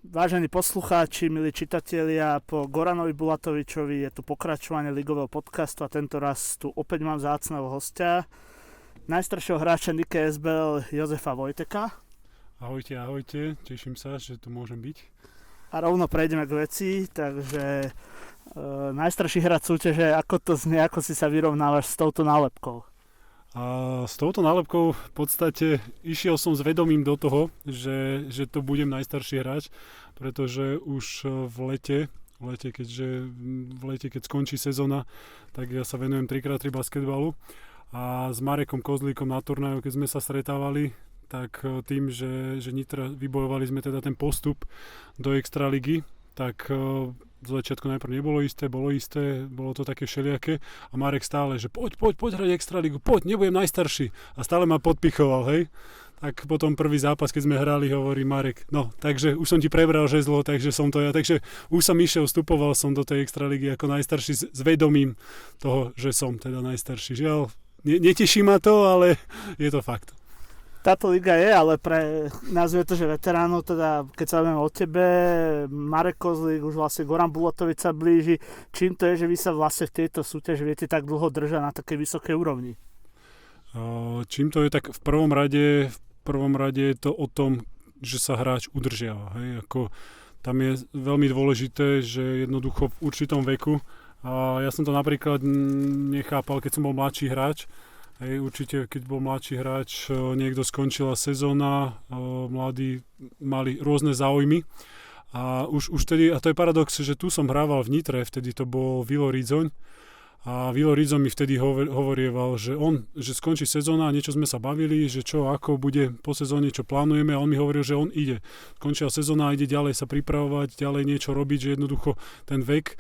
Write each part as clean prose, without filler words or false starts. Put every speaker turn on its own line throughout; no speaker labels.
Vážení poslucháči, milí čitatelia, po Goranovi Bulatovičovi je tu pokračovanie ligového podcastu a tento raz tu opäť mám vzácneho hostia, najstaršieho hráča Nike SBL Jozefa Vojteka.
Ahojte, teším sa, že tu môžem byť.
A rovno prejdeme k veci, takže najstarší hráč súťaže, ako to znie, ako si sa vyrovnávaš s touto nálepkou?
A s touto nálepkou v podstate išiel som s vedomím do toho, že to budem najstarší hráč, pretože už v lete, keď skončí sezóna, tak ja sa venujem 3x3 basketbalu a s Marekom Kozlíkom na turnaju, keď sme sa stretávali, tak tým, že Nitra vybojovali sme teda ten postup do extraligy, tak z začiatku najprv nebolo isté, bolo to také všelijaké a Marek stále, že poď hrať extraligu, poď, nebudem najstarší a stále ma podpichoval, hej. Tak potom prvý zápas, keď sme hrali, hovorí Marek, no, takže už som ti prebral žezlo, takže som to ja, takže už som išiel, vstupoval som do tej extraligy ako najstarší s vedomím toho, že som teda najstarší. Žiaľ, neteší ma to, ale je to fakt.
Táto liga je, ale nazvime to, že veteránov, teda keď sa bavíme o tebe, Marek Kozlík, už vlastne Goran Bulatovič sa blíži. Čím to je, že vy sa vlastne v tejto súťaži viete tak dlho držať na takej vysokej úrovni?
Čím to je, tak v prvom rade je to o tom, že sa hráč udržiava. Hej? Tam je veľmi dôležité, že jednoducho v určitom veku, a ja som to napríklad nechápal, keď som bol mladší hráč. Hej, určite, keď bol mladší hráč, niekto skončila sezóna, mladí mali rôzne záujmy a už vtedy, a to je paradox, že tu som hrával v Nitre, vtedy to bol Vilo Ridzoň a Vilo Ridzoň mi vtedy hovorieval, že skončí sezóna a niečo sme sa bavili, že čo, ako bude po sezóne, čo plánujeme a on mi hovoril, že on ide. Skončila sezóna a ide ďalej sa pripravovať, ďalej niečo robiť, že jednoducho ten vek.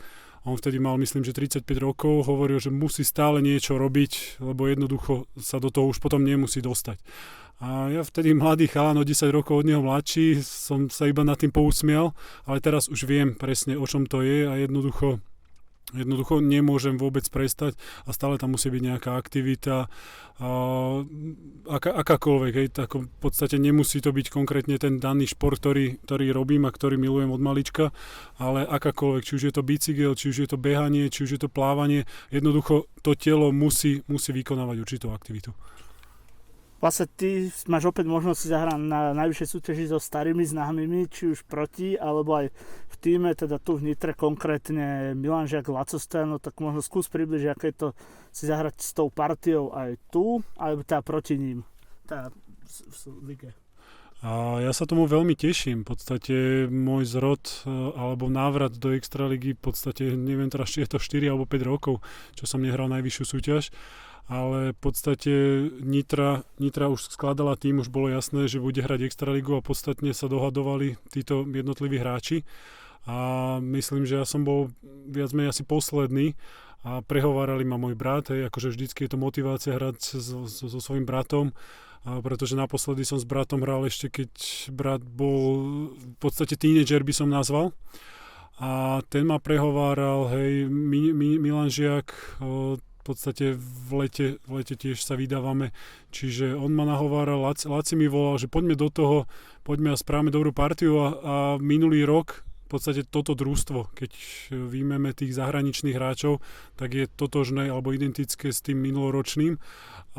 On vtedy mal, myslím, že 35 rokov, hovoril, že musí stále niečo robiť, lebo jednoducho sa do toho už potom nemusí dostať. A ja vtedy mladý chalan, o 10 rokov od neho mladší, som sa iba nad tým pousmial, ale teraz už viem presne, o čom to je a jednoducho nemôžem vôbec prestať a stále tam musí byť nejaká aktivita, akákoľvek, hej, tak v podstate nemusí to byť konkrétne ten daný šport, ktorý robím a ktorý milujem od malička, ale akákoľvek, či už je to bicykel, či už je to behanie, či už je to plávanie, jednoducho to telo musí vykonávať určitú aktivitu.
Vlastne ty máš opäť možnosť si zahrať na najvyššej súťaži so starými známymi, či už proti, alebo aj v týme, teda tu v Nitre konkrétne Milan Žiak, Laco Stojanov, tak možno skús približiť, aké je to si zahrať s tou partiou aj tu, alebo teda proti ním, teda v lige.
A ja sa tomu veľmi teším. V podstate môj zrod alebo návrat do extraligy, v podstate neviem teraz, či je to 4 alebo 5 rokov, čo som nehral najvyššiu súťaž, ale v podstate Nitra už skladala tým, už bolo jasné, že bude hrať extraligu a podstatne sa dohadovali títo jednotliví hráči a myslím, že ja som bol viac menej asi posledný a prehovárali ma môj brat, akože vždycky je to motivácia hrať so svojím bratom, pretože naposledy som s bratom hral ešte keď brat bol v podstate tínedžer by som nazval a ten ma prehováral, hej, Milan Žiak, v podstate v lete tiež sa vydávame, čiže on ma nahováral, Laci mi volal, že poďme do toho, poďme a správame dobrú partiu a minulý rok v podstate toto družstvo, keď vyjmeme tých zahraničných hráčov, tak je totožné alebo identické s tým minuloročným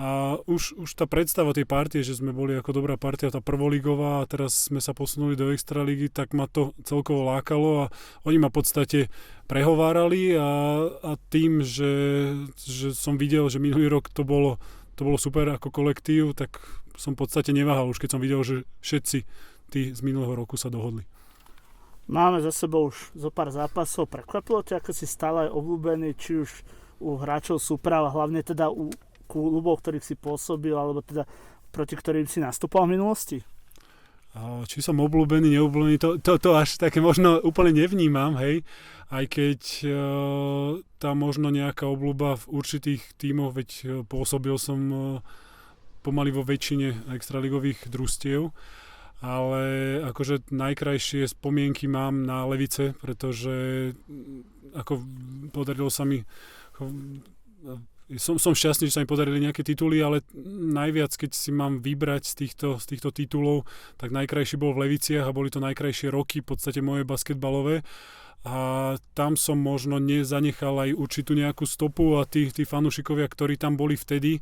a už tá predstava tej partie, že sme boli ako dobrá partia, tá prvoligová a teraz sme sa posunuli do extraligy, tak ma to celkovo lákalo a oni ma v podstate prehovárali a tým, že som videl, že minulý rok to bolo super ako kolektív, tak som v podstate neváhal už keď som videl, že všetci tí z minulého roku sa dohodli.
Máme za sebou už zo pár zápasov. Prekvapilo ťa, ako si stále aj obľúbený, či už u hráčov súprav, hlavne teda u klubov, ktorých si pôsobil, alebo teda proti ktorým si nastupoval v minulosti?
Či som obľúbený, neobľúbený, to až také možno úplne nevnímam, hej. Aj keď tá možno nejaká obľúba v určitých tímoch, veď pôsobil som pomaly vo väčšine extraligových družstiev, ale akože najkrajšie spomienky mám na Levice, pretože ako podarilo sa mi som šťastný, že sa mi podarili nejaké tituly, ale najviac, keď si mám vybrať z týchto titulov, tak najkrajší bol v Leviciach a boli to najkrajšie roky v podstate moje basketbalové. A tam som možno nezanechal aj určitú nejakú stopu a tí fanúšikovia, ktorí tam boli vtedy,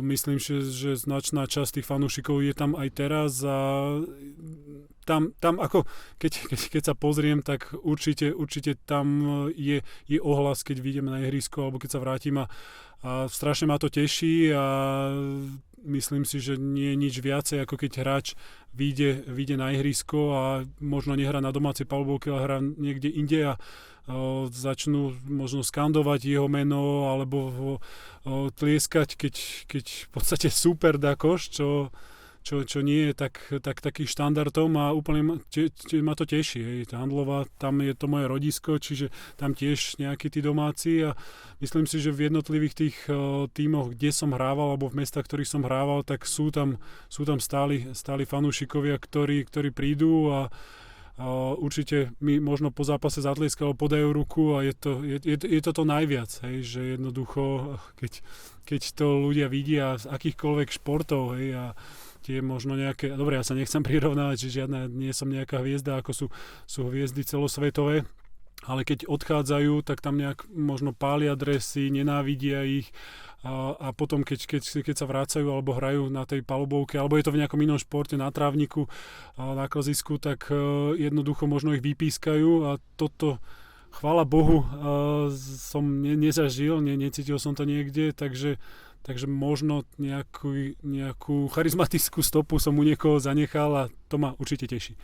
myslím, že značná časť tých fanúšikov je tam aj teraz a tam ako keď sa pozriem, tak určite tam je ohlas, keď vyjdeme na ihrisko alebo keď sa vrátim a strašne ma to teší a myslím si, že nie je nič viacej, ako keď hráč vyjde na ihrisko a možno nehrá na domácej palubovke, ale hrá niekde inde a začnú možno skandovať jeho meno alebo ho tlieskať, keď v podstate super dá koš, čo nie je taký štandardom a úplne ma to teší. Hej. Handlová, tam je to moje rodisko, čiže tam tiež nejakí tí domáci a myslím si, že v jednotlivých tých tímoch, kde som hrával alebo v mestách, ktorých som hrával, tak sú tam stáli fanúšikovia, ktorí prídu a určite mi možno po zápase zatlieskajú, podajú ruku a je to najviac, hej, že jednoducho, keď to ľudia vidia z akýchkoľvek športov, hej, a tie možno nejaké, dobre, ja sa nechcem prirovnávať, že nie som nejaká hviezda, ako sú hviezdy celosvetové, ale keď odchádzajú, tak tam nejak možno pália dresy, nenávidia ich a potom keď sa vrácajú alebo hrajú na tej palubovke, alebo je to v nejakom inom športe, na trávniku, na klzisku, tak jednoducho možno ich vypískajú a toto, chvála Bohu, som nezažil, necítil som to niekde, takže možno nejakú charizmatickú stopu som u niekoho zanechal a to ma určite teší.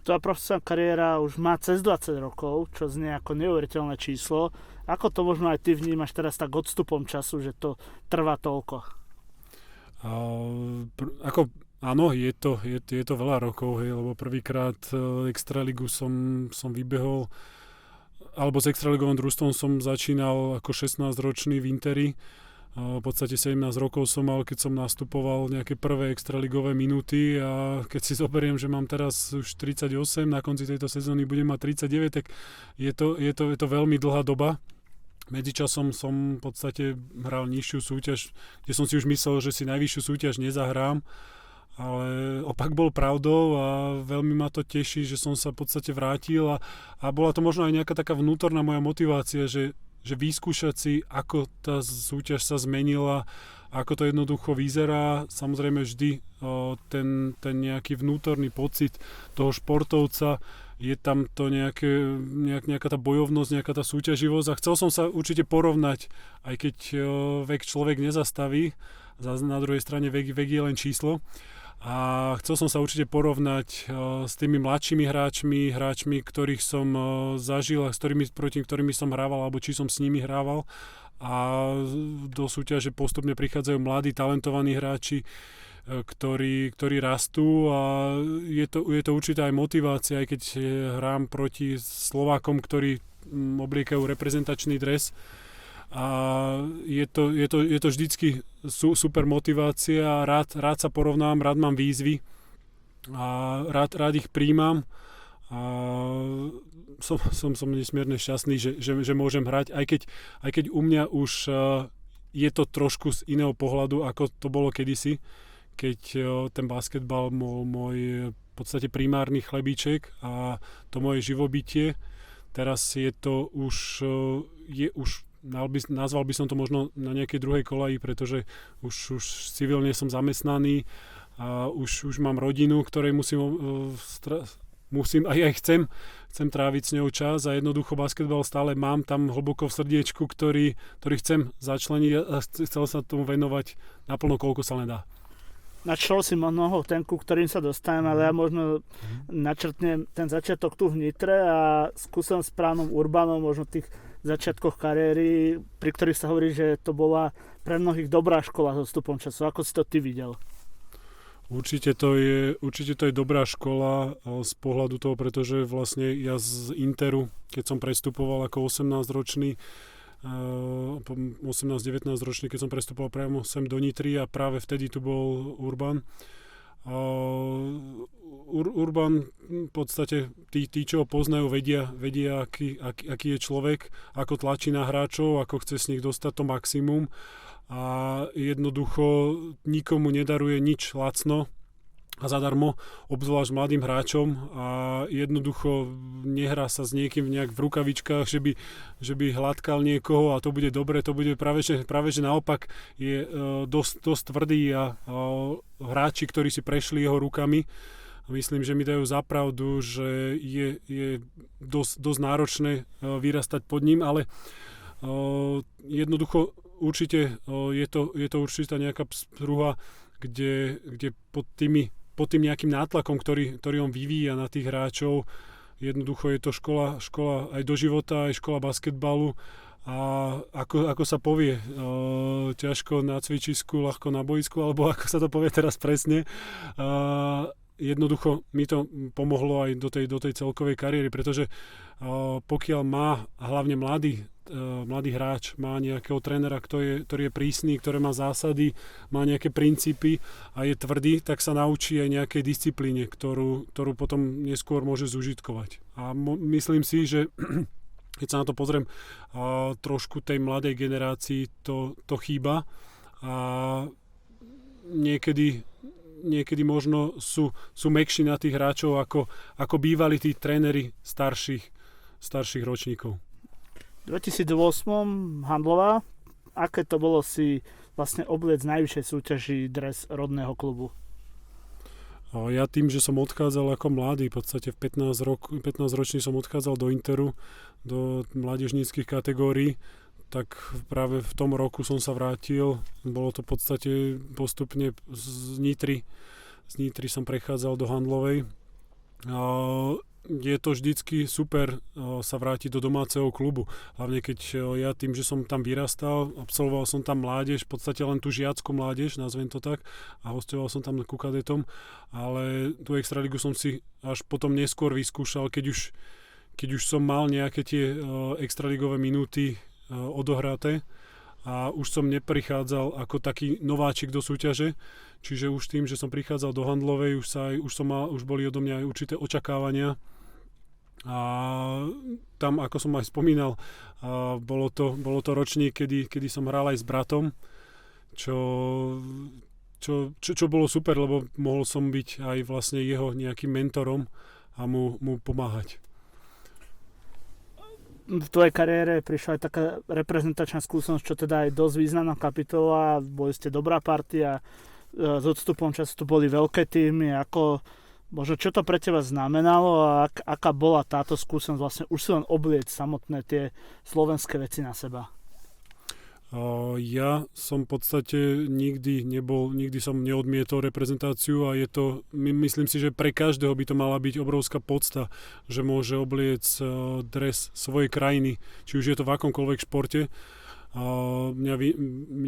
Tvoja profesionálna kariéra už má cez 20 rokov, čo znie ako neuveriteľné číslo. Ako to možno aj ty vnímaš teraz tak odstupom času, že to trvá toľko?
Áno, je to veľa rokov, hej, lebo prvýkrát extraligu som vybehol, alebo s extraligovým družstvom som začínal ako 16-ročný v Interi. V podstate 17 rokov som mal, keď som nastupoval nejaké prvé extraligové minúty a keď si zoberiem, že mám teraz už 38, na konci tejto sezóny budem mať 39, tak je to veľmi dlhá doba. Medzičasom som v podstate hral nižšiu súťaž, kde som si už myslel, že si najvyššiu súťaž nezahrám, ale opak bol pravdou a veľmi ma to teší, že som sa v podstate vrátil a bola to možno aj nejaká taká vnútorná moja motivácia, že vyskúšať si, ako tá súťaž sa zmenila, ako to jednoducho vyzerá. Samozrejme vždy ten nejaký vnútorný pocit toho športovca, je tam to nejaká tá bojovnosť, nejaká tá súťaživosť a chcel som sa určite porovnať, aj keď vek človek nezastaví, na druhej strane vek je len číslo. A chcel som sa určite porovnať s tými mladšími hráčmi, ktorých som zažil a proti ktorými som hrával, alebo či som s nimi hrával. A do súťaže postupne prichádzajú mladí, talentovaní hráči, ktorí rastú a je to určitá aj motivácia, aj keď hrám proti Slovákom, ktorí obliekajú reprezentačný dres. A je to vždycky super motivácia, rád sa porovnám, rád mám výzvy a rád ich príjmam a som nesmierne šťastný, že môžem hrať, aj keď u mňa už je to trošku z iného pohľadu, ako to bolo kedysi, keď ten basketbal bol môj v podstate primárny chlebíček a to moje živobytie. Teraz je to už nazval by som to možno na nejakej druhej kolaji, pretože už civilne som zamestnaný a už mám rodinu, ktorej musím aj chcem tráviť s ňou čas a jednoducho basketbal stále mám tam hlboko v srdiečku, ktorý chcem začleniť a chcel sa tomu venovať naplno, koľko sa len dá.
Načal si mnoho ten, ku ktorým sa dostanem, ale ja možno načrtnem ten začiatok tu v Nitre a skúsim s Pránom Urbanom možno tých začiatkoch kariéry, pri ktorých sa hovorí, že to bola pre mnohých dobrá škola s odstupom času. Ako si to ty videl?
Určite to je dobrá škola z pohľadu toho, pretože vlastne ja z Interu, keď som prestupoval ako 18-ročný, 18-19 ročný, keď som prestupoval priamo sem do Nitry a práve vtedy tu bol Urban Urban v podstate tí, čo ho poznajú, vedia aký je človek, ako tlačí na hráčov, ako chce z nich dostať to maximum a jednoducho nikomu nedaruje nič lacno a zadarmo, obzvlášť mladým hráčom a jednoducho nehrá sa s niekým nejak v rukavičkách, že by hladkal niekoho a to bude dobre, to bude práve že naopak je dosť tvrdý a hráči, ktorí si prešli jeho rukami, myslím, že mi dajú za pravdu, že je dosť náročné vyrastať pod ním, ale jednoducho určite je to určitá nejaká spruha, kde pod tým nejakým nátlakom, ktorý on vyvíja na tých hráčov. Jednoducho je to škola aj do života, aj škola basketbalu a ako sa povie, ťažko na cvičisku, ľahko na boisku, alebo ako sa to povie teraz presne. Jednoducho mi to pomohlo aj do tej celkovej kariéry, pretože pokiaľ má hlavne mladý hráč, má nejakého trénera, ktorý je prísny, ktorý má zásady, má nejaké princípy a je tvrdý, tak sa naučí aj nejakej disciplíne, ktorú potom neskôr môže zužitkovať. A myslím si, že keď sa na to pozriem, trošku tej mladej generácii to chýba a niekedy možno sú mäkší na tých hráčov, ako bývali tí tréneri starších ročníkov.
V 2008 Handlová, aké to bolo si vlastne obliec z najvyššej súťaži dres rodného klubu?
Ja tým, že som odchádzal ako mladý, v podstate v 15 ročný som odchádzal do Interu, do mládežníckych kategórií, tak práve v tom roku som sa vrátil. Bolo to v podstate postupne z Nitry som prechádzal do Handlovej. Je to vždycky super sa vrátiť do domáceho klubu. Hlavne keď ja tým, že som tam vyrastal, absolvoval som tam mládež, v podstate len tú žiackú mládež, nazvem to tak, a hostoval som tam ku kadetom, ale tú extraligu som si až potom neskôr vyskúšal, keď už som mal nejaké tie extraligové minúty odohraté a už som neprichádzal ako taký nováčik do súťaže, čiže už tým, že som prichádzal do Handlovej, už boli odo mňa aj určité očakávania a tam, ako som aj spomínal, bolo to ročník, kedy som hral aj s bratom, čo bolo super, lebo mohol som byť aj vlastne jeho nejakým mentorom a mu pomáhať.
V tvojej kariére prišla aj taká reprezentačná skúsenosť, čo teda je dosť významná kapitola, boli ste dobrá partia, s odstupom času to boli veľké týmy, možno čo to pre teba znamenalo a aká bola táto skúsenosť vlastne už si len oblieť samotné tie slovenské veci na seba?
Ja som v podstate nikdy som neodmietol reprezentáciu a myslím si, že pre každého by to mala byť obrovská podsta, že môže obliec dres svojej krajiny, či už je to v akomkoľvek športe, mňa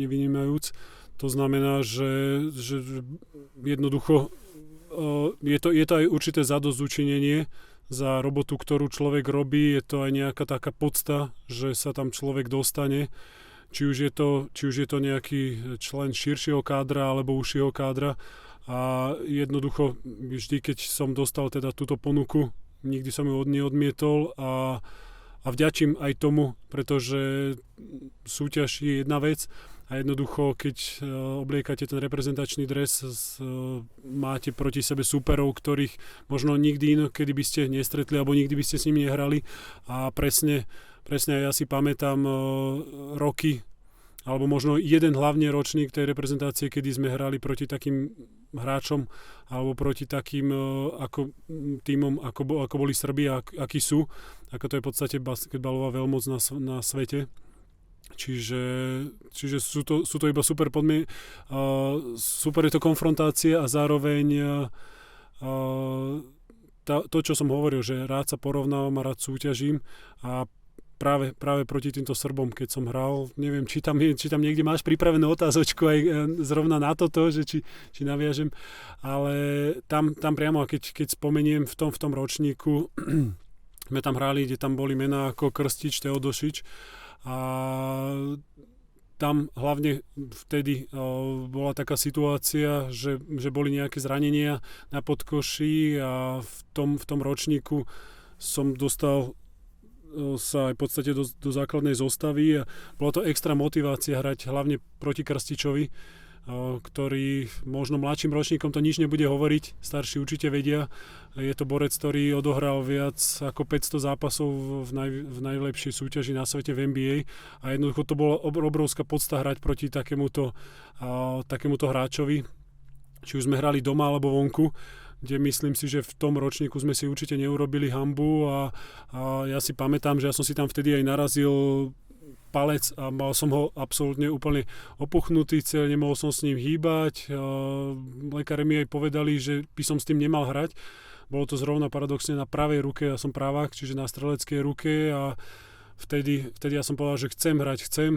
vynímajúc. To znamená, že jednoducho je to aj určité zadosťučinenie za robotu, ktorú človek robí, je to aj nejaká taká podsta, že sa tam človek dostane. Či už je to nejaký člen širšieho kádra alebo užšieho kádra a jednoducho vždy, keď som dostal teda túto ponuku, nikdy som ju neodmietol a vďačím aj tomu, pretože súťaž je jedna vec a jednoducho, keď obliekate ten reprezentačný dres, máte proti sebe súperov, ktorých možno nikdy inokedy by ste nestretli alebo nikdy by ste s nimi nehrali a presne ja si pamätám roky, alebo možno jeden hlavne ročník tej reprezentácie, kedy sme hrali proti takým hráčom, alebo proti takým tímom, ako boli Srbi, akí sú. Ako to je v podstate basketbalová veľmoc na svete. Čiže sú to iba super super je to konfrontácia a zároveň to, čo som hovoril, že rád sa porovnávam a rád súťažím a práve proti týmto Srbom, keď som hral. Neviem, či tam niekde máš pripravenú otázočku aj zrovna na toto, že či naviažem, ale tam priamo, keď spomeniem v tom ročníku, sme tam hrali, kde tam boli mená ako Krstič, Teodošič a tam hlavne vtedy bola taká situácia, že boli nejaké zranenia na podkoši a v tom ročníku som dostal sa aj v podstate do základnej zostavy a bola to extra motivácia hrať hlavne proti Krstičovi, ktorý možno mladším ročníkom to nič nebude hovoriť, starší určite vedia. Je to borec, ktorý odohral viac ako 500 zápasov v najlepšej súťaži na svete v NBA a jednoducho to bola obrovská podsta hrať proti takémuto hráčovi, či už sme hrali doma alebo vonku, kde myslím si, že v tom ročníku sme si určite neurobili hanbu a ja si pamätám, že ja som si tam vtedy aj narazil palec a mal som ho absolútne úplne opuchnutý, nemohol som s ním hýbať. Lekári mi aj povedali, že by som s tým nemal hrať. Bolo to zrovna paradoxne na pravej ruke, ja som pravák, čiže na streleckej ruke a vtedy ja som povedal, že chcem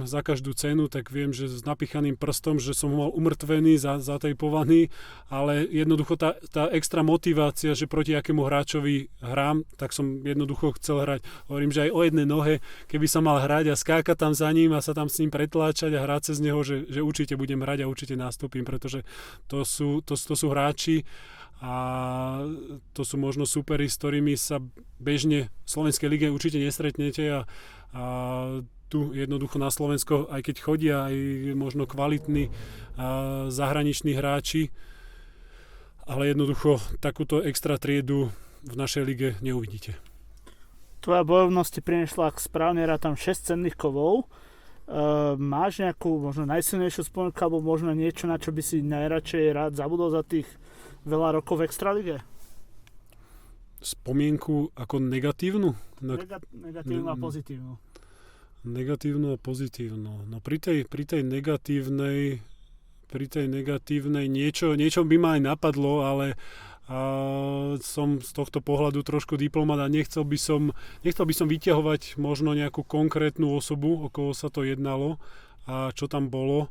za každú cenu, tak viem, že s napíchaným prstom, že som mal umrtvený, zatejpovaný, ale jednoducho tá extra motivácia, že proti akému hráčovi hrám, tak som jednoducho chcel hrať. Hovorím, že aj o jednej nohe, keby som mal hrať a skákať tam za ním a sa tam s ním pretláčať a hrať cez neho, že určite budem hrať a určite nastúpim, pretože to sú hráči a to sú možno superi, s ktorými sa bežne v slovenskej lige určite nestretnete a tu jednoducho na Slovensko, aj keď chodia aj možno kvalitní zahraniční hráči, ale jednoducho takúto extra triedu v našej lige neuvidíte.
Tvoja bojovnosť ti priniesla, ak správne rátam, 6 cenných kovov. Máš nejakú možno najsilnejšiu spomienku alebo možno niečo, na čo by si najradšej rád zabudol za tých veľa rokov v extralige?
Spomienku ako negatívnu?
Negatívnu a pozitívnu.
Negatívnu a pozitívnu. No pri tej negatívnej niečo by ma aj napadlo, ale som z tohto pohľadu trošku diplomat a nechcel by som vyťahovať možno nejakú konkrétnu osobu, o koho sa to jednalo a čo tam bolo.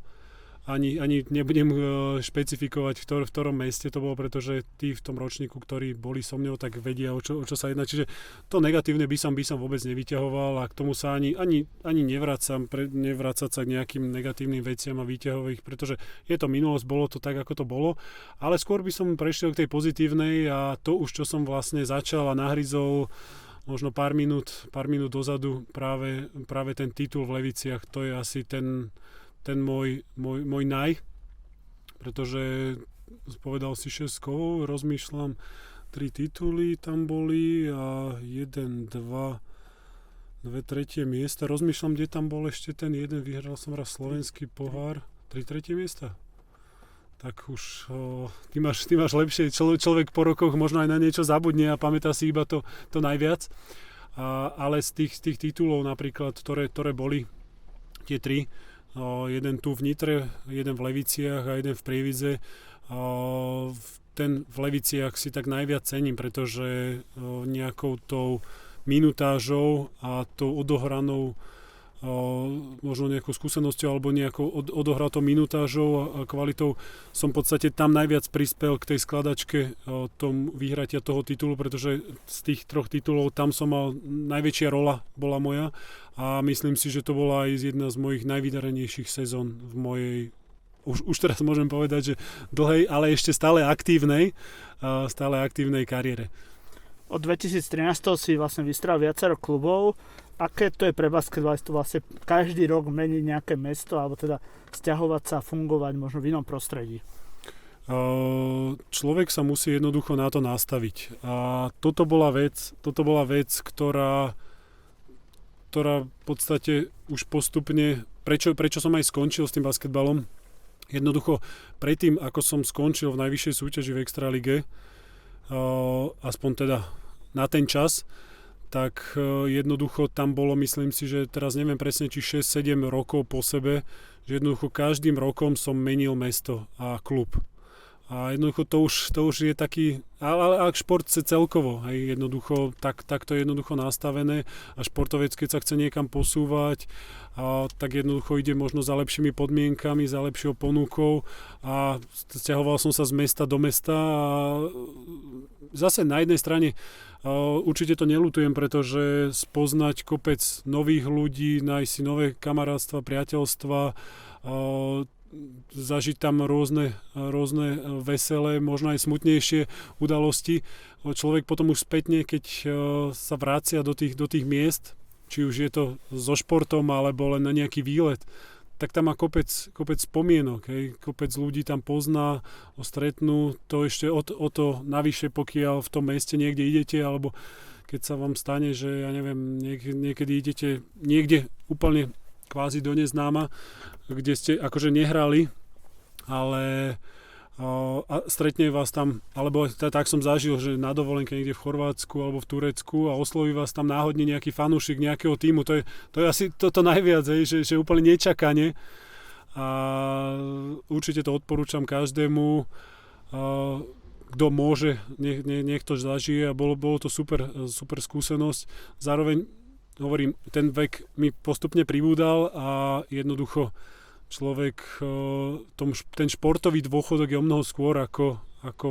Ani nebudem špecifikovať, v ktorom meste to bolo, pretože tí v tom ročníku, ktorí boli so mnou, tak vedia, o čo sa jedná. Čiže to negatívne by som vôbec nevyťahoval a k tomu sa ani nevracať sa k nejakým negatívnym veciam a vyťahovať ich, pretože je to minulosť, bolo to tak, ako to bolo. Ale skôr by som prešiel k tej pozitívnej a to už, čo som vlastne začal a nahryzol možno pár minút dozadu práve ten titul v Leviciach, to je asi ten môj naj, pretože povedal si 6 kovov, rozmýšľam, 3 tituly tam boli a 1, 2, 3 miesta. Rozmýšľam, kde tam bol ešte ten jeden, vyhral som raz slovenský pohár, 3 tretie miesta. Tak už ty máš lepšie, človek po rokoch možno aj na niečo zabudne a pamätá si iba to najviac. Ale z tých titulov napríklad, ktoré boli tie 3, jeden tu v Nitre, jeden v Leviciach a jeden v Prievidze. Ten v Leviciach si tak najviac cením, pretože nejakou tou minutážou a tou odohranou možno nejakou skúsenosťou alebo nejakou odohratou minutážou a kvalitou som v podstate tam najviac prispel k tej skladačke tom vyhratia toho titulu, pretože z tých 3 titulov tam som mal najväčšia rola bola moja a myslím si, že to bola aj jedna z mojich najvydarenejších sezón v mojej už teraz môžem povedať, že dlhej, ale ešte stále aktívnej kariére.
Od 2013 si vlastne vystrel viacero klubov. Aké to je pre basketbalistu vlastne každý rok meniť nejaké mesto alebo teda sťahovať sa a fungovať možno v inom prostredí?
Človek sa musí jednoducho na to nastaviť. A toto bola vec, ktorá v podstate už postupne, prečo som aj skončil s tým basketbalom, jednoducho predtým, ako som skončil v najvyššej súťaži v extralige, aspoň teda na ten čas, tak jednoducho tam bolo, myslím si, že teraz neviem presne, či 6-7 rokov po sebe, že jednoducho každým rokom som menil mesto a klub. A jednoducho to už je taký, ale šport chce celkovo, hej, jednoducho, tak to je jednoducho nastavené a športovec, keď sa chce niekam posúvať, tak jednoducho ide možno za lepšími podmienkami, za lepšou ponukou a sťahoval som sa z mesta do mesta a zase na jednej strane určite to neľutujem, pretože spoznať kopec nových ľudí, nájsť si nové kamarátstva, priateľstva, zažiť tam rôzne veselé, možno aj smutnejšie udalosti. Človek potom už spätne, keď sa vracia do tých miest, či už je to so športom alebo len na nejaký výlet, tak tam má kopec spomienok, hej. Kopec ľudí tam pozná, stretnú, to ešte o to navyše, pokiaľ v tom meste niekde idete, alebo keď sa vám stane, že ja neviem, niekedy idete niekde úplne kvázi do neznáma, kde ste akože nehrali, ale a stretne vás tam, alebo tak som zažil, že na dovolenke niekde v Chorvátsku alebo v Turecku a osloví vás tam náhodne nejaký fanúšik nejakého tímu, to je asi toto najviac, že úplne nečakane a určite to odporúčam každému, kto môže, nech to zažije a bolo to super skúsenosť. Zároveň hovorím, ten vek mi postupne pribúdal a jednoducho človek, ten športový dôchodok je omnoho skôr ako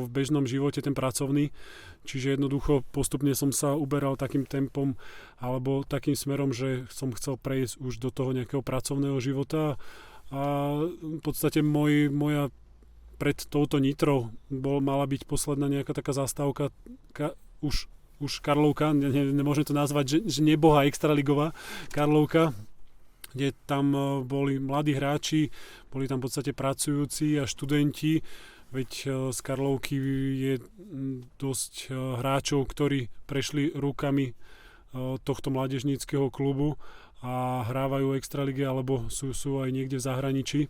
v bežnom živote ten pracovný. Čiže jednoducho postupne som sa uberal takým tempom alebo takým smerom, že som chcel prejsť už do toho nejakého pracovného života. A v podstate moja pred touto Nitrou mala byť posledná nejaká taká zastávka, už Karlovka, nemôžem to nazvať, že nebohá extraligová Karlovka, kde tam boli mladí hráči, boli tam v podstate pracujúci a študenti, veď z Karlovky je dosť hráčov, ktorí prešli rukami tohto mládežníckeho klubu a hrávajú extraligy alebo sú aj niekde v zahraničí.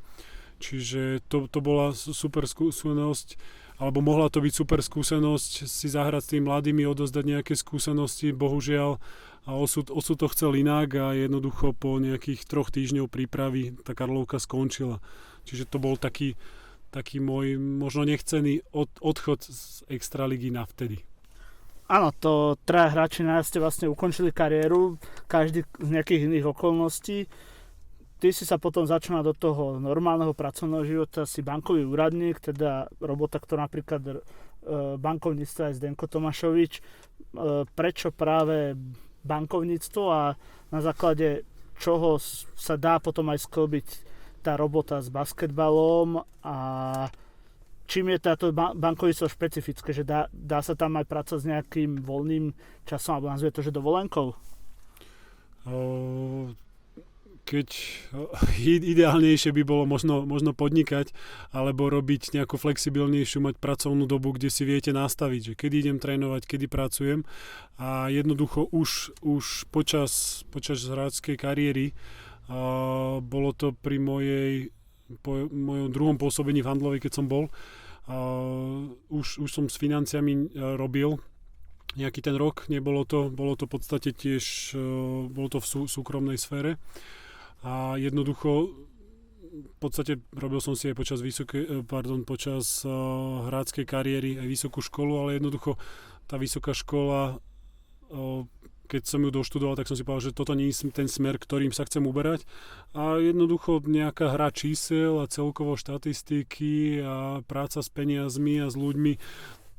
Čiže to bola super skúsenosť, alebo mohla to byť super skúsenosť si zahrať s tými mladými, odozdať nejaké skúsenosti, bohužiaľ a osud to chcel inak a jednoducho po nejakých 3 týždňov prípravy tá Karlovka skončila. Čiže to bol taký môj možno nechcený odchod z extraligy na vtedy.
Áno, to 3 hráči ste vlastne ukončili kariéru, každý z nejakých iných okolností. Ty si sa potom začal do toho normálneho pracovného života, si bankový úradník, teda robota, ktorá napríklad bankovníctvo aj Zdenko Tomášovič. Prečo práve bankovníctvo a na základe čoho sa dá potom aj sklbiť tá robota s basketbalom a čím je táto bankovníctvo špecifické, že dá sa tam aj pracovať s nejakým voľným časom, alebo nazvie to, že dovolenkou?
Keď ideálnejšie by bolo možno podnikať alebo robiť nejakú flexibilnejšiu, mať pracovnú dobu, kde si viete nastaviť, že kedy idem trénovať, kedy pracujem a jednoducho už počas hráčskej kariéry bolo to pri mojom druhom pôsobení v Handlovej, keď som bol, už som s financiami robil nejaký ten rok, bolo to v podstate tiež bolo to v súkromnej sfére. A jednoducho v podstate robil som si aj počas hráckej kariéry aj vysokú školu, ale jednoducho tá vysoká škola, keď som ju doštudoval, tak som si povedal, že toto nie je ten smer, ktorým sa chcem uberať. A jednoducho nejaká hra čísel a celkovo štatistiky a práca s peniazmi a s ľuďmi,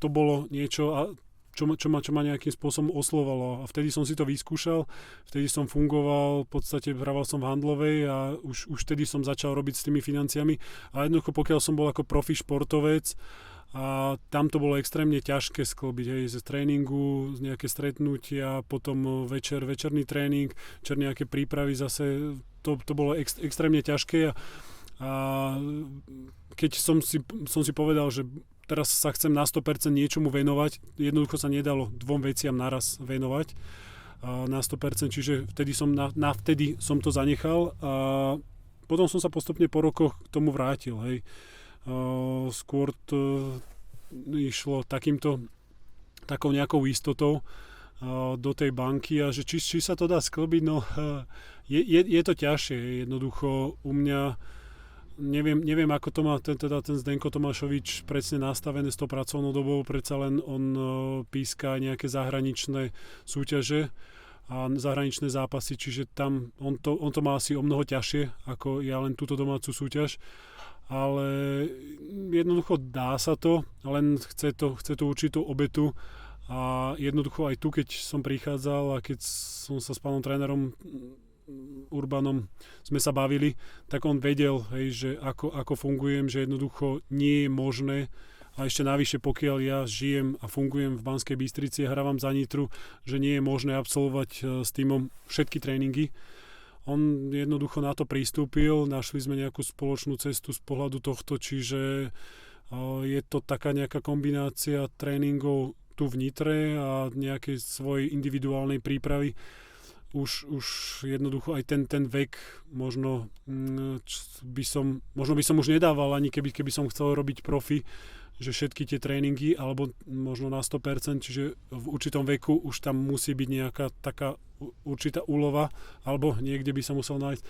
to bolo niečo, čo ma nejakým spôsobom oslovalo. A vtedy som si to vyskúšal, vtedy som fungoval, v podstate hrával som v Handlovej a už vtedy som začal robiť s tými financiami. A jednoducho, pokiaľ som bol ako profi športovec, a tam to bolo extrémne ťažké sklbiť, z tréningu, z nejaké stretnutia, potom večerný tréning, nejaké prípravy zase, to bolo extrémne ťažké. A keď som si povedal, že teraz sa chcem na 100% niečomu venovať, jednoducho sa nedalo 2 veciam naraz venovať na 100%, čiže vtedy som to zanechal a potom som sa postupne po rokoch k tomu vrátil. Hej. Skôr to išlo takou nejakou istotou do tej banky a že či sa to dá sklbiť, no je to ťažšie. Jednoducho u mňa neviem ako to má ten Zdenko Tomášovič presne nastavené s tou pracovnou dobou, predsa len on píska nejaké zahraničné súťaže a zahraničné zápasy, čiže tam on to má asi o mnoho ťažšie ako ja len túto domácu súťaž, ale jednoducho dá sa to, len chce to určitú obetu a jednoducho aj tu, keď som prichádzal a keď som sa s pánom trénerom Urbanom sme sa bavili, tak on vedel, hej, že ako fungujem, že jednoducho nie je možné a ešte navyše pokiaľ ja žijem a fungujem v Banskej Bystrici a hrávam za Nitru, že nie je možné absolvovať s tímom všetky tréningy. On jednoducho na to pristúpil, našli sme nejakú spoločnú cestu z pohľadu tohto, čiže je to taká nejaká kombinácia tréningov tu v Nitre a nejakej svojej individuálnej prípravy. Už jednoducho aj ten vek možno by som už nedával ani keby som chcel robiť profi, že všetky tie tréningy alebo možno na 100%, čiže v určitom veku už tam musí byť nejaká taká určitá úlova alebo niekde by sa musel nájsť.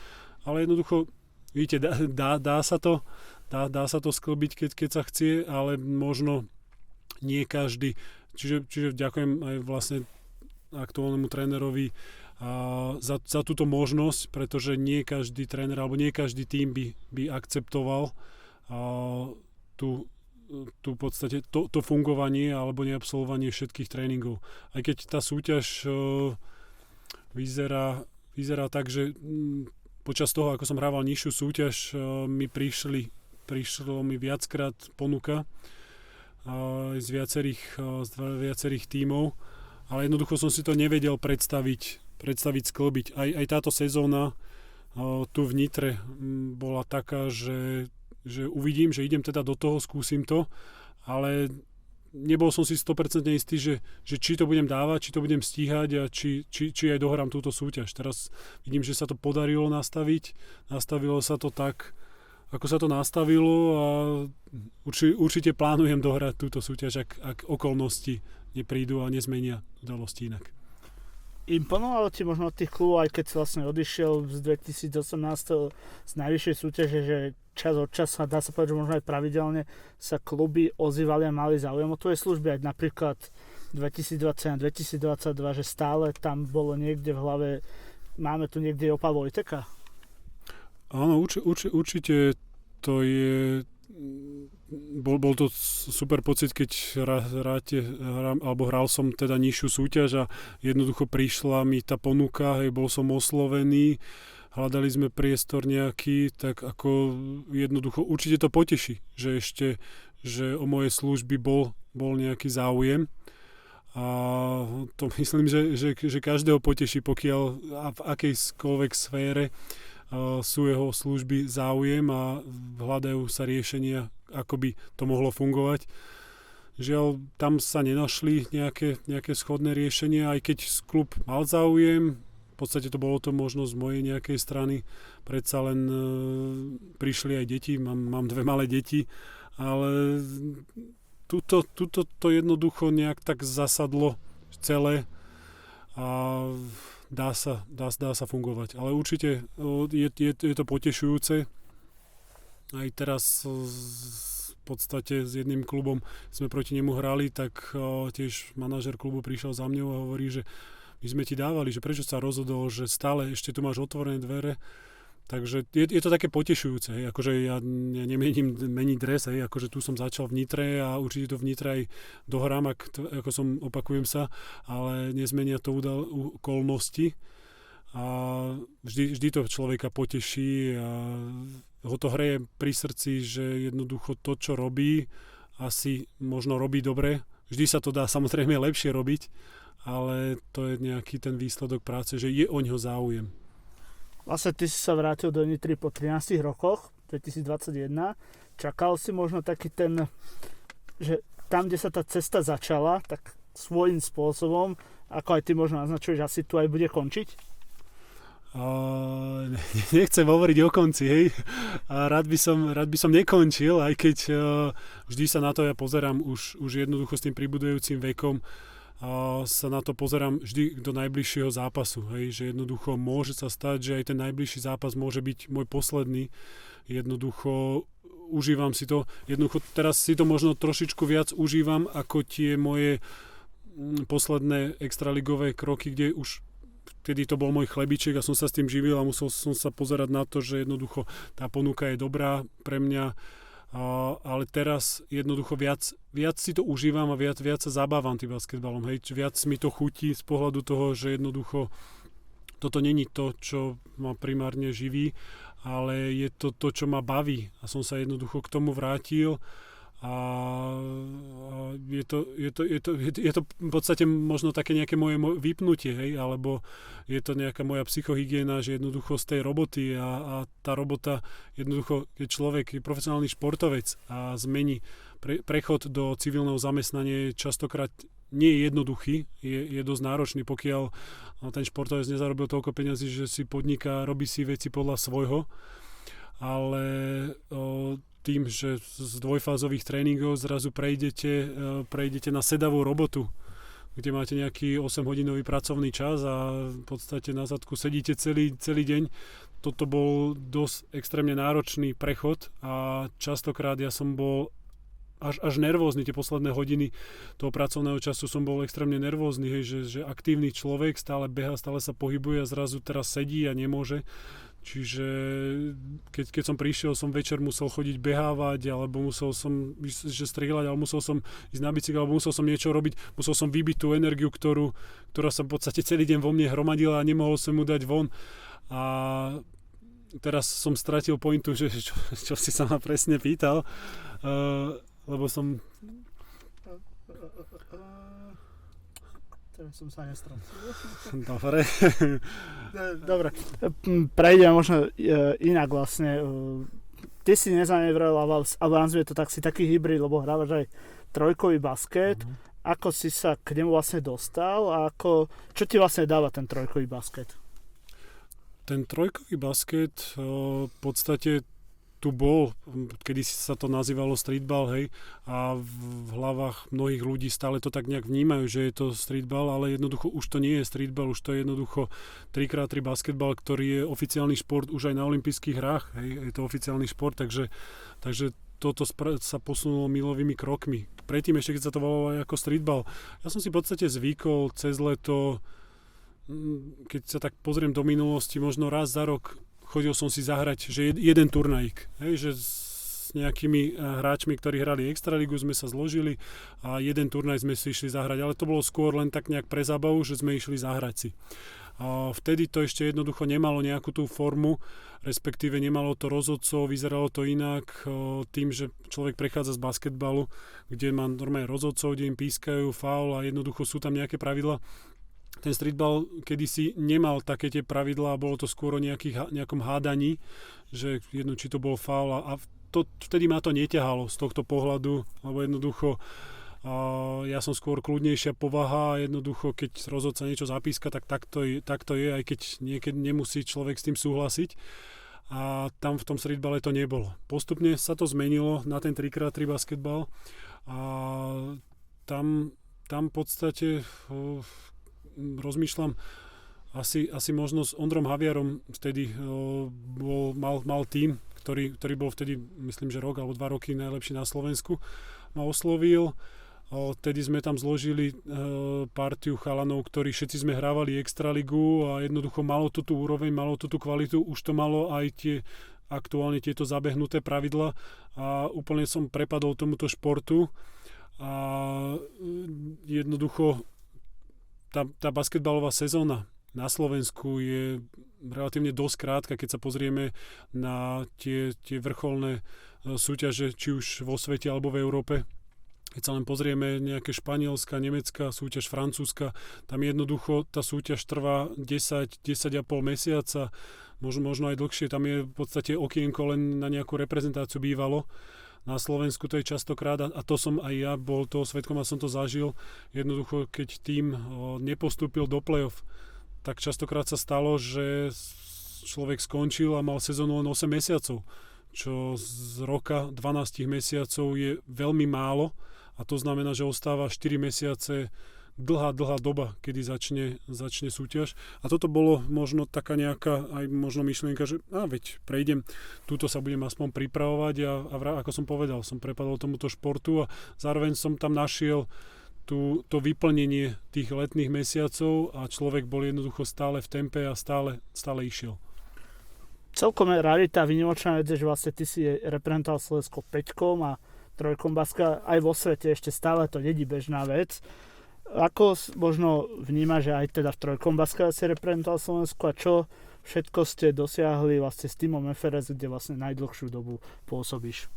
Ale jednoducho, vidíte, dá sa to sklbiť, keď sa chce, ale možno nie každý. Čiže ďakujem aj vlastne aktuálnemu trénerovi za túto možnosť, pretože nie každý tréner alebo nie každý tím by akceptoval tú v podstate to fungovanie alebo neabsolvovanie všetkých tréningov. Aj keď tá súťaž vyzerá tak, že počas toho, ako som hrával nižšiu súťaž, mi prišlo mi viackrát ponuka z viacerých tímov, ale jednoducho som si to nevedel predstaviť sklbiť. Aj táto sezóna tu v Nitre bola taká, že uvidím, že idem teda do toho, skúsim to, ale nebol som si 100% istý, že či to budem dávať, či to budem stíhať a či aj dohrám túto súťaž. Teraz vidím, že sa to podarilo nastaviť. Nastavilo sa to tak, ako sa to nastavilo a určite plánujem dohrať túto súťaž, ak okolnosti neprídu a nezmenia udalosti inak.
Imponovalo ti možno od tých klubov, aj keď si vlastne odišiel z 2018 z najvyššej súťaže, že čas od času, dá sa povedať, že možno aj pravidelne sa kluby ozývali a mali záujem o tvoje služby, aj napríklad 2021-2022, že stále tam bolo niekde v hlave, máme tu niekde Jopa Vojteka?
Áno, určite to je... Bol to super pocit, keď hral som teda nižšiu súťaž a jednoducho prišla mi tá ponuka, hej, bol som oslovený, hľadali sme priestor nejaký, tak ako jednoducho určite to poteší, že o moje služby bol nejaký záujem a to myslím, že každého poteší, pokiaľ v akejkoľvek sfére sú jeho služby záujem a hľadajú sa riešenia, ako by to mohlo fungovať. Žiaľ, tam sa nenašli nejaké schodné riešenia, aj keď klub mal záujem, v podstate to bolo to možno z mojej nejakej strany, predsa len prišli aj deti, mám dve malé deti, ale tuto to jednoducho nejak tak zasadlo celé a dá sa fungovať. Ale určite je to potešujúce. Aj teraz v podstate s jedným klubom sme proti nemu hrali, tak tiež manažer klubu prišiel za mňou a hovorí, že my sme ti dávali, že prečo sa rozhodol, že stále ešte tu máš otvorené dvere. Takže je to také potešujúce, hej, akože ja nemienim meniť dres, hej, akože tu som začal v Nitre a určite to v Nitre aj dohrám, ako som opakujem sa, ale nezmenia to okolnosti a vždy to človeka poteší a ho to hreje pri srdci, že jednoducho to, čo robí, asi možno robí dobre. Vždy sa to dá samozrejme lepšie robiť, ale to je nejaký ten výsledok práce, že je o ňo záujem.
Vlastne ty si sa vrátil do Nitry po 13 rokoch, 2021. Čakal si možno taký ten, že tam, kde sa tá cesta začala, tak svojím spôsobom, ako aj ty možno naznačuješ, asi tu aj bude končiť?
Nechcem hovoriť o konci, hej. Rád by som nekončil, aj keď vždy sa na to ja pozerám už jednoducho s tým pribudujúcim vekom. a sa na to pozerám vždy do najbližšieho zápasu. Hej, že jednoducho môže sa stať, že aj ten najbližší zápas môže byť môj posledný. Jednoducho užívam si to. Jednoducho teraz si to možno trošičku viac užívam ako tie moje posledné extraligové kroky, kde už vtedy to bol môj chlebiček a som sa s tým živil a musel som sa pozerať na to, že jednoducho tá ponuka je dobrá pre mňa. Ale teraz jednoducho viac si to užívam a viac sa zabávam tým basketbalom. Hej. Viac mi to chutí z pohľadu toho, že jednoducho toto není to, čo ma primárne živí, ale je to to, čo ma baví. A som sa jednoducho k tomu vrátil a je to v podstate možno také nejaké moje vypnutie, hej, alebo je to nejaká moja psychohygiena, že jednoducho z tej roboty a tá robota jednoducho, keď človek je profesionálny športovec a zmení prechod do civilného zamestnania častokrát nie je jednoduchý, je dosť náročný, pokiaľ ten športovec nezarobil toľko peňazí, že si podniká, robí si veci podľa svojho, ale tým, že z dvojfázových tréningov zrazu prejdete na sedavú robotu, kde máte nejaký 8-hodinový pracovný čas a v podstate na zadku sedíte celý deň. Toto bol dosť extrémne náročný prechod a častokrát ja som bol až nervózny, tie posledné hodiny toho pracovného času som bol extrémne nervózny, hej, že aktívny človek stále beha, stále sa pohybuje a zrazu teraz sedí a nemôže. Čiže keď som prišiel, som večer musel chodiť behávať, alebo musel som strieľať, alebo musel som ísť na bicykel, alebo musel som niečo robiť, musel som vybiť tú energiu, ktorá sa v podstate celý deň vo mne hromadila a nemohol som mu dať von. A teraz som stratil pointu, že čo si sa ma presne pýtal. Lebo som...
Teraz som sa nestratil.
Dobre.
Dobre. Prejdeme možno inak vlastne. Ty si nezanevral, alebo nazvie to tak, si taký hybrid, lebo hrávaš aj trojkový basket. Ako si sa k nemu vlastne dostal a čo ti vlastne dáva ten trojkový basket?
Ten trojkový basket v podstate tu bol, kedy sa to nazývalo streetball, hej, a v hlavách mnohých ľudí stále to tak nejak vnímajú, že je to streetball, ale jednoducho už to nie je streetball, už to je jednoducho 3x3 basketbal, ktorý je oficiálny šport už aj na olympijských hrách, hej, je to oficiálny šport, takže toto sa posunulo milovými krokmi. Predtým ešte, keď sa to volalo aj ako streetball, ja som si v podstate zvykol cez leto, keď sa tak pozriem do minulosti, možno raz za rok chodil som si zahrať, že jeden turnajík, hej, že s nejakými hráčmi, ktorí hrali extraligu, sme sa zložili a jeden turnaj sme si išli zahrať, ale to bolo skôr len tak nejak pre zábavu, že sme išli zahrať si. A vtedy to ešte jednoducho nemalo nejakú tú formu, respektíve nemalo to rozhodcov, vyzeralo to inak tým, že človek prechádza z basketbalu, kde má normálne rozhodcov, kde im pískajú faul a jednoducho sú tam nejaké pravidlá. Ten streetball kedysi nemal také tie pravidlá, bolo to skôr o nejakom hádaní, že či to bol faul a vtedy ma to neťahalo z tohto pohľadu, lebo jednoducho ja som skôr kľudnejšia povaha a jednoducho keď rozhodca niečo zapíska, tak takto je, aj keď niekedy nemusí človek s tým súhlasiť. A tam v tom streetballe to nebolo. Postupne sa to zmenilo na ten 3x3 basketbal a tam v podstate rozmýšľam, asi možno s Ondrom Haviarom vtedy mal tím, ktorý bol vtedy, myslím, že rok alebo 2 roky najlepší na Slovensku, ma oslovil. Vtedy sme tam zložili partiu chalanov, ktorí všetci sme hrávali extraligu a jednoducho malo to tú úroveň, malo to tú kvalitu, už to malo aj aktuálne tieto zabehnuté pravidla a úplne som prepadol tomuto športu a jednoducho tá basketbalová sezóna na Slovensku je relatívne dosť krátka, keď sa pozrieme na tie vrcholné súťaže, či už vo svete alebo v Európe. Keď sa len pozrieme nejaké španielská, nemecká súťaž, francúzska, tam jednoducho tá súťaž trvá 10,5 mesiaca, možno aj dlhšie. Tam je v podstate okienko len na nejakú reprezentáciu bývalo. Na Slovensku to je častokrát, a to som aj ja bol toho svedkom a som to zažil, jednoducho keď tým nepostúpil do play-off, tak častokrát sa stalo, že človek skončil a mal sezónu len 8 mesiacov, čo z roka 12 mesiacov je veľmi málo a to znamená, že ostáva 4 mesiace dlhá doba, kedy začne súťaž. A toto bolo možno taká nejaká aj možno myšlienka, že veď prejdem, túto sa budem aspoň pripravovať a ako som povedal, som prepadol tomuto športu a zároveň som tam našiel to vyplnenie tých letných mesiacov a človek bol jednoducho stále v tempe a stále išiel.
Celkom je rarita, výnimočná vec, že vlastne ty si reprezentoval Slovensko 5-kom a 3-kom baska. Aj vo svete ešte stále to není bežná vec. Ako možno vníma, že aj teda v 3-kom baska si reprezentoval Slovensko a čo všetko ste dosiahli vlastne s týmom FRS, kde vlastne najdlhšiu dobu pôsobíš?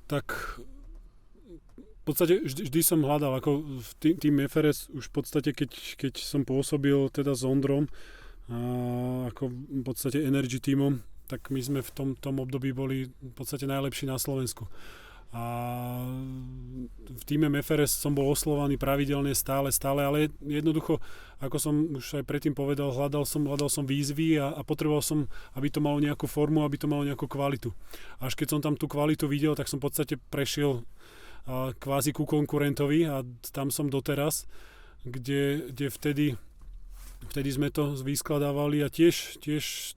Tak v podstate vždy som hľadal, ako v tým FRS už v podstate, keď som pôsobil teda s Ondrom, ako v podstate energy tímom, tak my sme v tom období boli v podstate najlepší na Slovensku. A v týme MFRS som bol oslovovaný pravidelne stále, ale jednoducho, ako som už aj predtým povedal, hľadal som výzvy a potreboval som, aby to malo nejakú formu, aby to malo nejakú kvalitu. Až keď som tam tú kvalitu videl, tak som v podstate prešiel kvázi ku konkurentovi a tam som doteraz, kde vtedy sme to vyskladávali a tiež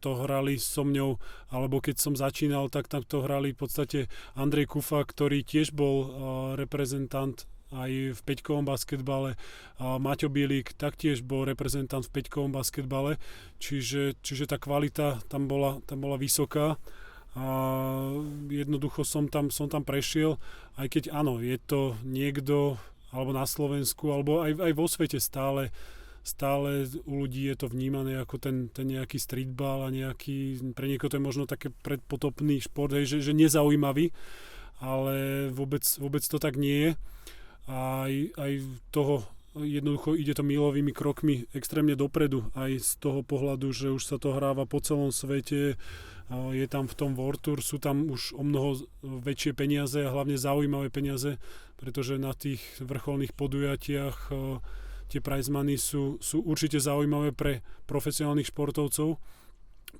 to hrali so mňou, alebo keď som začínal, tak tam to hrali v podstate Andrej Kufa, ktorý tiež bol reprezentant aj v 5-kovom basketbale. Maťo Bielik taktiež bol reprezentant v 5-kovom basketbale, čiže tá kvalita tam bola vysoká a jednoducho som tam prešiel, aj keď áno, je to niekto, alebo na Slovensku, alebo aj vo svete stále u ľudí je to vnímané ako ten nejaký streetball a pre niekoho to je možno také predpotopný šport, že nezaujímavý, ale vôbec to tak nie je. Aj toho jednoducho ide to milovými krokmi extrémne dopredu, aj z toho pohľadu, že už sa to hráva po celom svete, je tam v tom World Tour, sú tam už o mnoho väčšie peniaze a hlavne zaujímavé peniaze, pretože na tých vrcholných podujatiach tie prize money sú určite zaujímavé pre profesionálnych športovcov,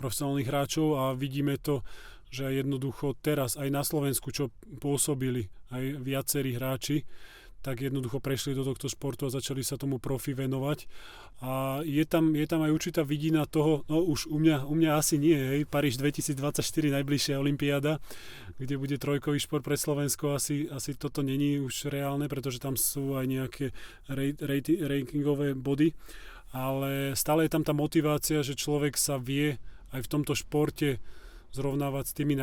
profesionálnych hráčov a vidíme to, že jednoducho teraz aj na Slovensku, čo pôsobili aj viacerí hráči, tak jednoducho prešli do tohto športu a začali sa tomu profi venovať. A je tam aj určitá vidina toho, no už u mňa asi nie, Paríž 2024, najbližšia olympiáda, kde bude trojkový šport pre Slovensko, asi toto není už reálne, pretože tam sú aj nejaké rankingové body, ale stále je tam tá motivácia, že človek sa vie aj v tomto športe zrovnávať s tými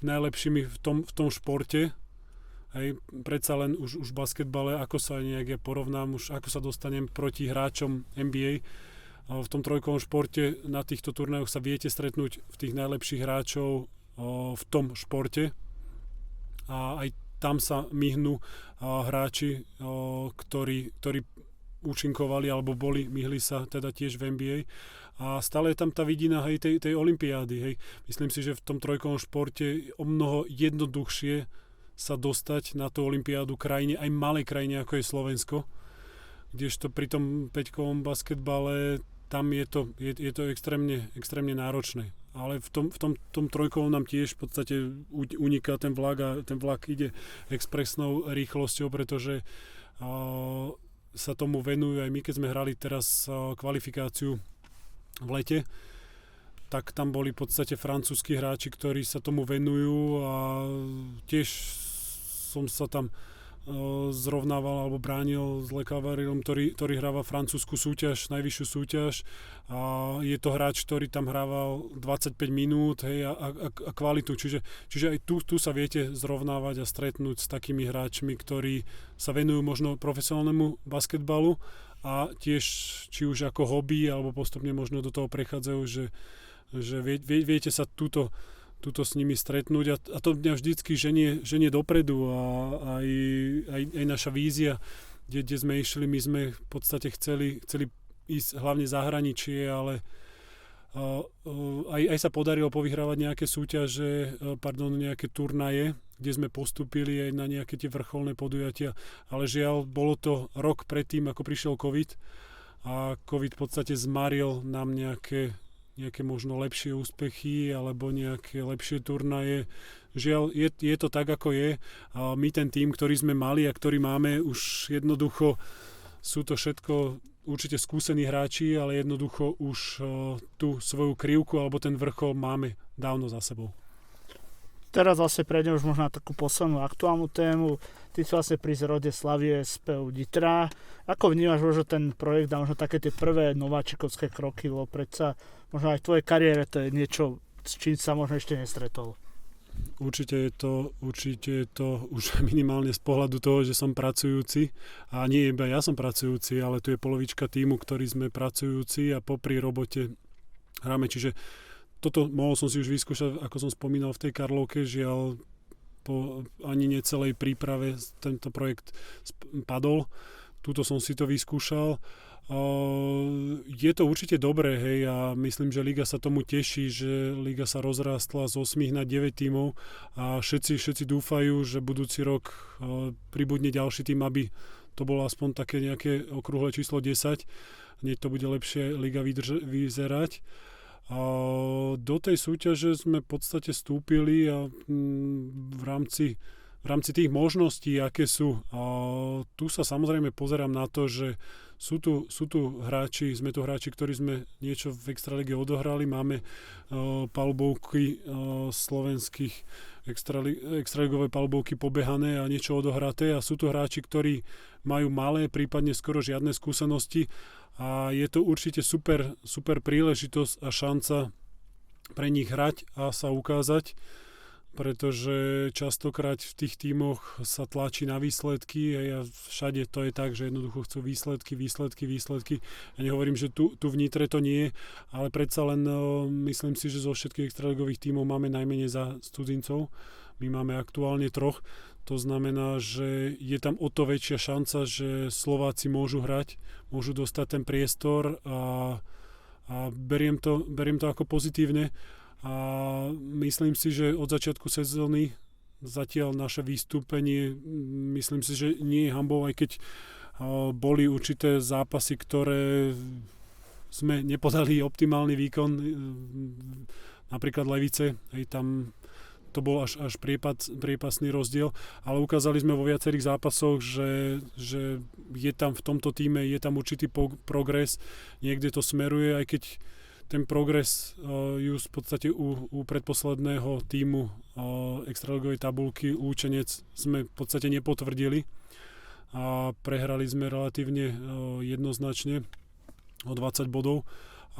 najlepšími v tom športe. Hej, predsa len už v basketbale, ako sa nejak ja porovnám, už ako sa dostanem proti hráčom NBA. V tom trojkovom športe na týchto turnajoch sa viete stretnúť v tých najlepších hráčov v tom športe. A aj tam sa myhnú hráči, ktorí účinkovali alebo myhli sa teda tiež v NBA. A stále je tam tá vidina tej olympiády. Hej. Myslím si, že v tom trojkovom športe je o mnoho jednoduchšie sa dostať na tú olympiádu krajine, aj malej krajine ako je Slovensko, kdežto pri tom 5-kovom basketbale tam je to extrémne náročné. Ale v tom trojkovom nám tiež v podstate uniká ten vlak a ten vlak ide expresnou rýchlosťou, pretože sa tomu venujú aj my, keď sme hrali teraz kvalifikáciu v lete, tak tam boli v podstate francúzski hráči, ktorí sa tomu venujú a tiež som sa tam zrovnával alebo bránil s Le Cavaliérom, ktorý hráva francúzsku súťaž, najvyššiu súťaž a je to hráč, ktorý tam hrával 25 minút a kvalitu, čiže aj tu sa viete zrovnávať a stretnúť s takými hráčmi, ktorí sa venujú možno profesionálnemu basketbalu a tiež či už ako hobby alebo postupne možno do toho prechádzajú, že viete sa túto s nimi stretnúť a to mňa vždycky ženie dopredu a aj naša vízia, kde sme išli, my sme v podstate chceli ísť hlavne zahraničie, ale aj sa podarilo povyhrávať nejaké súťaže, nejaké turnaje, kde sme postúpili aj na nejaké tie vrcholné podujatia, ale žiaľ, bolo to rok predtým, ako prišiel COVID a COVID v podstate zmaril nám nejaké nejaké možno lepšie úspechy alebo nejaké lepšie turnaje. Žiaľ, je to tak, ako je. A my ten tým, ktorý sme mali a ktorý máme, už jednoducho sú to všetko určite skúsení hráči, ale jednoducho už tú svoju krivku alebo ten vrchol máme dávno za sebou.
Teraz vlastne prejdem už možno na takú poslednú aktuálnu tému. Ty si vlastne pri zrode Slavie SPU Nitra. Ako vnímaš možno ten projekt a možno také tie prvé nováčikovské kroky, lebo predsa možno aj v tvojej kariére to je niečo, s čím sa možno ešte nestretol.
Určite je to už minimálne z pohľadu toho, že som pracujúci a nie iba ja som pracujúci, ale tu je polovička tímu, ktorí sme pracujúci a popri robote hráme, čiže toto mohol som si už vyskúšať, ako som spomínal v tej Karlovke, žiaľ po ani necelej príprave tento projekt padol. Tuto som si to vyskúšal. Je to určite dobré, hej, a myslím, že liga sa tomu teší, že liga sa rozrástla z 8 na 9 tímov a všetci dúfajú, že budúci rok pribudne ďalší tím, aby to bolo aspoň také nejaké okrúhle číslo 10. Hneď to bude lepšie liga vyzerať. A do tej súťaže sme v podstate vstúpili a v rámci tých možností, aké sú. A tu sa samozrejme pozerám na to, že sú tu hráči, sme tu hráči, ktorí sme niečo v Extralíge odohrali. Máme palubovky slovenských extraligové palubovky pobehané a niečo odohraté a sú tu hráči, ktorí majú malé, prípadne skoro žiadne skúsenosti. A je to určite super príležitosť a šanca pre nich hrať a sa ukázať, pretože častokrát v tých tímoch sa tlačí na výsledky a všade to je tak, že jednoducho chcú výsledky. Ja nehovorím, že tu v Nitre to nie je, ale predsa len myslím si, že zo všetkých extraligových tímov máme najmenej za cudzincov. My máme aktuálne 3. To znamená, že je tam o to väčšia šanca, že Slováci môžu hrať, môžu dostať ten priestor a beriem to ako pozitívne. A myslím si, že od začiatku sezóny zatiaľ naše vystúpenie, myslím si, že nie je hanbou, aj keď boli určité zápasy, ktoré sme nepodali optimálny výkon, napríklad Levice, aj tam to bol až priepasný rozdiel, ale ukázali sme vo viacerých zápasoch, že je tam v tomto tíme, je tam určitý progres, niekde to smeruje, aj keď ten progres ju v podstate u predposledného tímu extraligovej tabulky Lúčenec sme v podstate nepotvrdili a prehrali sme relatívne jednoznačne o 20 bodov,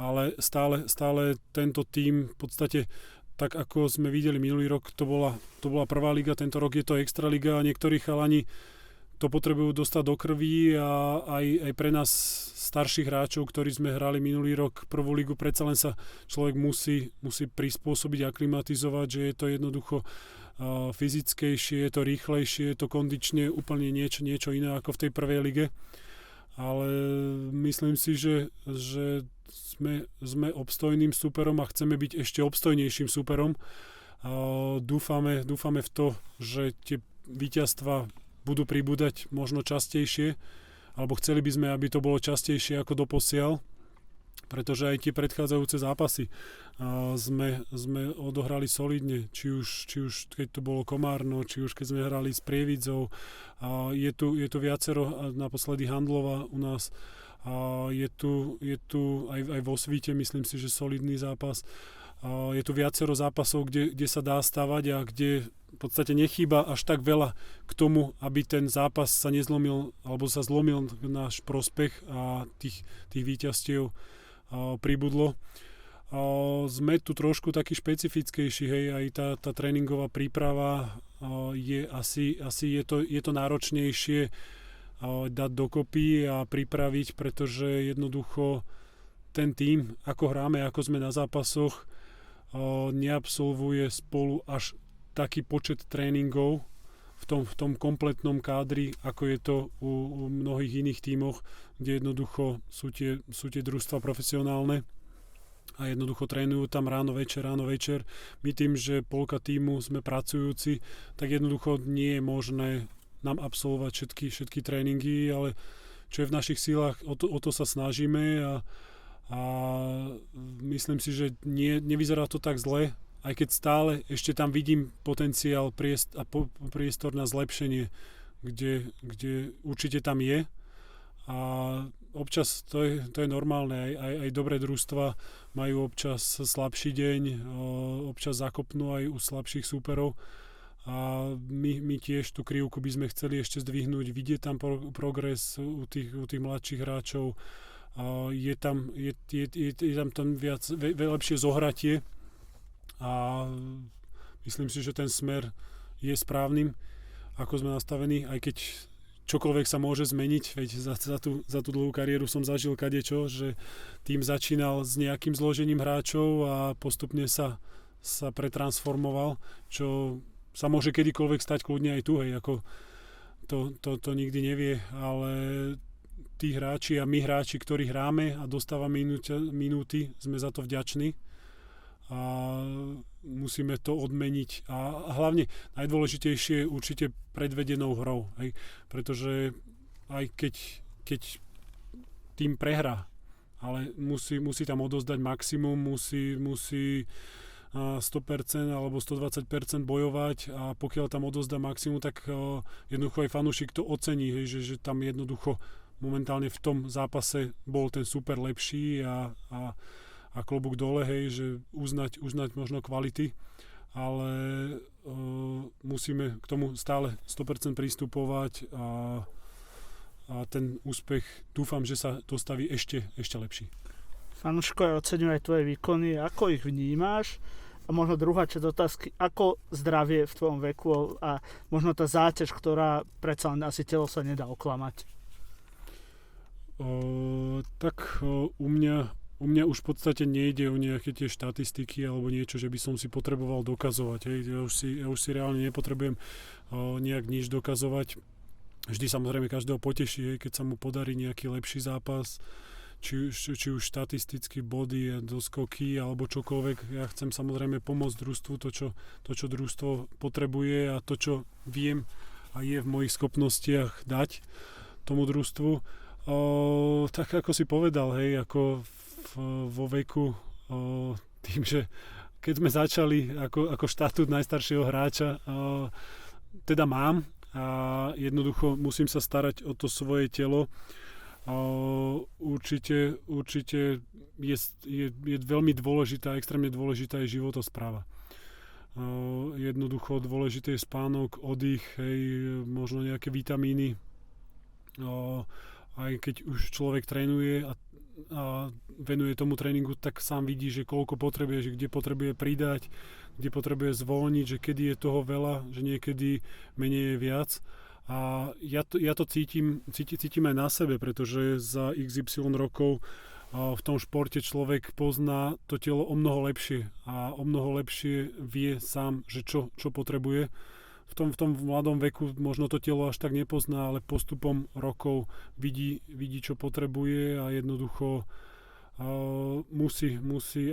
ale stále tento tím v podstate tak ako sme videli minulý rok, to bola prvá liga, tento rok je to extraliga a niektorí chalani to potrebujú dostať do krví a aj pre nás starších hráčov, ktorí sme hrali minulý rok prvú ligu, predsa len sa človek musí prispôsobiť, aklimatizovať, že je to jednoducho fyzickejšie, je to rýchlejšie, je to kondične úplne niečo iné ako v tej prvej lige. Ale myslím si, že sme obstojným súperom a chceme byť ešte obstojnejším súperom. Dúfame v to, že tie víťazstva budú pribúdať možno častejšie, alebo chceli by sme, aby to bolo častejšie ako doposiaľ, pretože aj tie predchádzajúce zápasy sme odohrali solidne, či už keď to bolo Komárno, či už keď sme hrali s Prievidzou. Je tu viacero, naposledy Handlova u nás, je tu aj vo Svíte, myslím si, že solidný zápas. Je tu viacero zápasov, kde sa dá stavať a kde v podstate nechýba až tak veľa k tomu, aby ten zápas sa nezlomil alebo sa zlomil v náš prospech a tých víťazstiev pribudlo. Sme tu trošku taký špecifickejší, hej, aj tá tréningová príprava je asi je to náročnejšie dať dokopy a pripraviť, pretože jednoducho ten tím, ako hráme, ako sme na zápasoch, neabsolvuje spolu až taký počet tréningov v tom kompletnom kádri, ako je to u mnohých iných tímoch, kde jednoducho sú tie družstva profesionálne a jednoducho trénujú tam ráno večer. My tým, že polka tímu sme pracujúci, tak jednoducho nie je možné nám absolvovať všetky tréningy, ale čo je v našich silách, o to sa snažíme a a myslím si, že nevyzerá to tak zle, aj keď stále ešte tam vidím potenciál a priestor na zlepšenie, kde určite tam je. A občas to je normálne, aj dobré družstva majú občas slabší deň, občas zakopnú aj u slabších súperov. A my tiež tú krivku by sme chceli ešte zdvihnúť, vidieť tam progres u tých mladších hráčov. Je tam viac, lepšie zohratie a myslím si, že ten smer je správnym, ako sme nastavení, aj keď čokoľvek sa môže zmeniť, veď za tú dlhú kariéru som zažil kadečo, že tým začínal s nejakým zložením hráčov a postupne sa pretransformoval, čo sa môže kedykoľvek stať kľudne aj tu, hej, ako to nikdy nevie, ale tí hráči a my hráči, ktorí hráme a dostávame minúty, sme za to vďační a musíme to odmeniť a hlavne najdôležitejšie je určite predvedenou hrou, hej, pretože aj keď tým prehrá, ale musí tam odozdať maximum, musí 100% alebo 120% bojovať a pokiaľ tam odozdá maximum, tak jednoducho aj fanúšik to ocení, hej, že tam jednoducho momentálne v tom zápase bol ten super lepší a klobúk dole, hej, že uznať možno kvality, ale musíme k tomu stále 100% pristupovať a ten úspech dúfam, že sa dostaví ešte lepší.
Fanúšikovia oceňujú aj tvoje výkony, ako ich vnímáš? A možno druhá časť otázky, ako zdravie v tvojom veku a možno tá záťaž, ktorá predsa len asi telo sa nedá oklamať?
U mňa už v podstate nejde o nejaké tie štatistiky alebo niečo, že by som si potreboval dokazovať. Hej. Ja už si reálne nepotrebujem nejak nič dokazovať. Vždy samozrejme každého poteší, hej, keď sa mu podarí nejaký lepší zápas, či už štatisticky body, doskoky alebo čokoľvek. Ja chcem samozrejme pomôcť družstvu, to čo družstvo potrebuje a to, čo viem a je v mojich schopnostiach dať tomu družstvu. Tak ako si povedal, hej, ako vo veku tým, že keď sme začali ako štatút najstaršieho hráča, teda mám a jednoducho musím sa starať o to svoje telo. Určite je veľmi dôležitá, extrémne dôležitá je životospráva. Jednoducho dôležité je spánok, oddych, hej, možno nejaké vitamíny. Aj keď už človek trénuje a venuje tomu tréningu, tak sám vidí, že koľko potrebuje, že kde potrebuje pridať, kde potrebuje zvolniť, že kedy je toho veľa, že niekedy menej je viac. A ja to cítim aj na sebe, pretože za XY rokov v tom športe človek pozná to telo o mnoho lepšie a o mnoho lepšie vie sám, že čo potrebuje. V tom mladom veku možno to telo až tak nepozná, ale postupom rokov vidí, čo potrebuje a jednoducho musí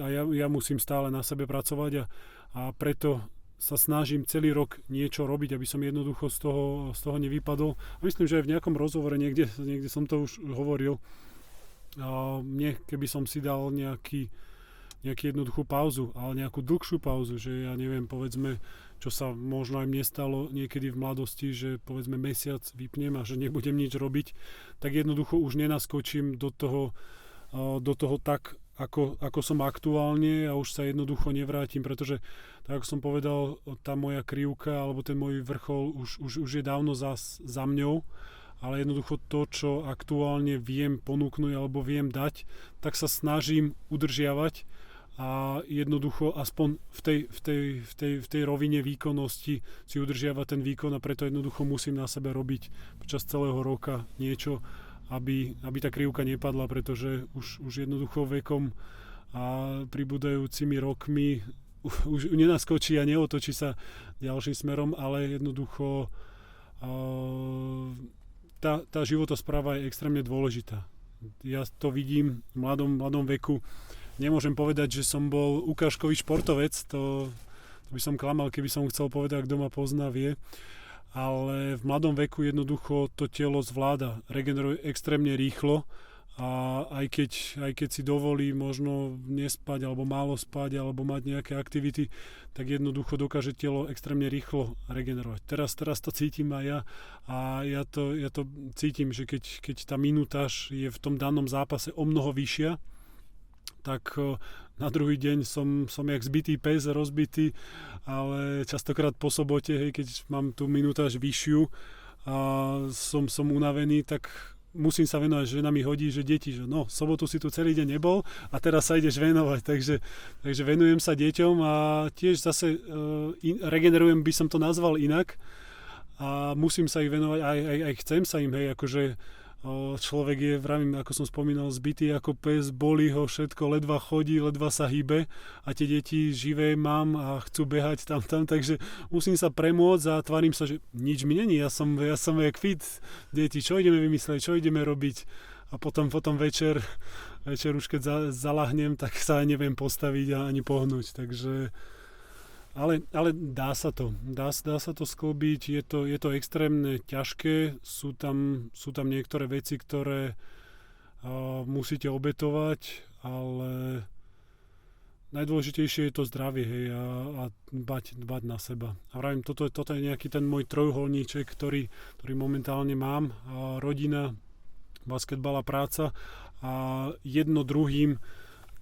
a ja musím stále na sebe pracovať a preto sa snažím celý rok niečo robiť, aby som jednoducho z toho nevypadol. A myslím, že aj v nejakom rozhovore niekde som to už hovoril. Mne, keby som si dal nejakú jednoduchú pauzu, ale nejakú dlhšiu pauzu, že ja neviem, povedzme, čo sa možno aj mne stalo niekedy v mladosti, že povedzme mesiac vypnem a že nebudem nič robiť, tak jednoducho už nenaskočím do toho tak, ako som aktuálne a už sa jednoducho nevrátim, pretože tak ako som povedal, tá moja krivka alebo ten môj vrchol už je dávno za mňou, ale jednoducho to, čo aktuálne viem ponúknuť alebo viem dať, tak sa snažím udržiavať a jednoducho aspoň v tej rovine výkonnosti si udržiavať ten výkon a preto jednoducho musím na sebe robiť počas celého roka niečo, aby tá krivka nepadla, pretože už jednoducho vekom a pribúdajúcimi rokmi už nenaskočí a neotočí sa ďalším smerom, ale jednoducho tá životospráva je extrémne dôležitá. Ja to vidím v mladom veku. Nemôžem povedať, že som bol ukážkový športovec, to by som klamal, keby som chcel povedať, kto ma pozná, vie. Ale v mladom veku jednoducho to telo zvláda, regeneruje extrémne rýchlo a aj keď si dovolí možno nespať alebo málo spať alebo mať nejaké aktivity, tak jednoducho dokáže telo extrémne rýchlo regenerovať. Teraz to cítim aj ja a ja to cítim, že keď tá minutáž je v tom danom zápase o mnoho vyššia, tak na druhý deň som jak zbitý pes, rozbitý, ale častokrát po sobote, hej, keď mám tú minutáž vyššiu a som unavený, tak musím sa venovať, žena mi hodí, že deti, že no, sobotu si tu celý deň nebol a teraz sa ideš venovať, takže venujem sa deťom a tiež zase regenerujem, by som to nazval inak a musím sa ich venovať, aj chcem sa im, hej, akože človek je, vravím, ako som spomínal, zbitý ako pes, bolí ho všetko, ledva chodí, ledva sa hýbe a tie deti živé mám a chcú behať tam, takže musím sa premôcť a tvárim sa, že nič mi není, ja som jak fit, deti, čo ideme vymyslieť, čo ideme robiť a potom večer už keď zalahnem, tak sa neviem postaviť a ani pohnúť, takže ale dá sa to sklbiť, je to extrémne ťažké, sú tam niektoré veci, ktoré musíte obetovať, ale najdôležitejšie je to zdravie, hej, a dbať na seba. A vravím, toto je nejaký ten môj trojuholníček, ktorý momentálne mám, rodina, basketbal a práca a jedno druhým,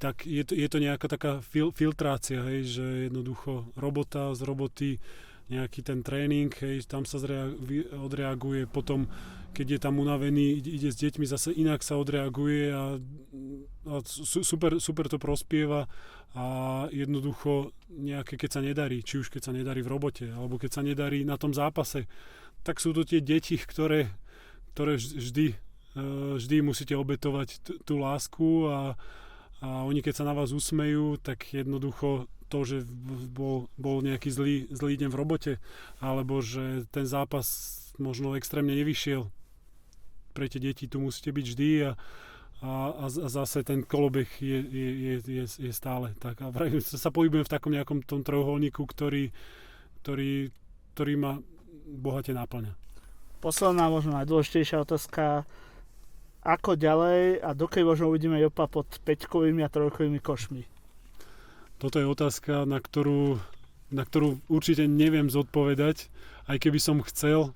tak je to nejaká taká filtrácia, hej, že jednoducho robota z roboty, nejaký ten tréning, hej, tam sa odreaguje, potom keď je tam unavený, ide s deťmi, zase inak sa odreaguje a super to prospieva a jednoducho nejaké, keď sa nedarí, či už keď sa nedarí v robote, alebo keď sa nedarí na tom zápase, tak sú to tie deti, ktoré vždy musíte obetovať tú lásku a oni keď sa na vás usmejú, tak jednoducho to, že bol nejaký zlý deň v robote, alebo že ten zápas možno extrémne nevyšiel. Pre tie deti tu musíte byť vždy a zase ten kolobeh je stále tak. A sa pohybujem v takom nejakom tom trojuholníku, ktorý ma bohate náplňa.
Posledná, možno najdôležitejšia otázka. Ako ďalej a dokedy možno uvidíme Jopa pod 5-kovými a 3-kovými košmi?
Toto je otázka, na ktorú určite neviem zodpovedať, aj keby som chcel.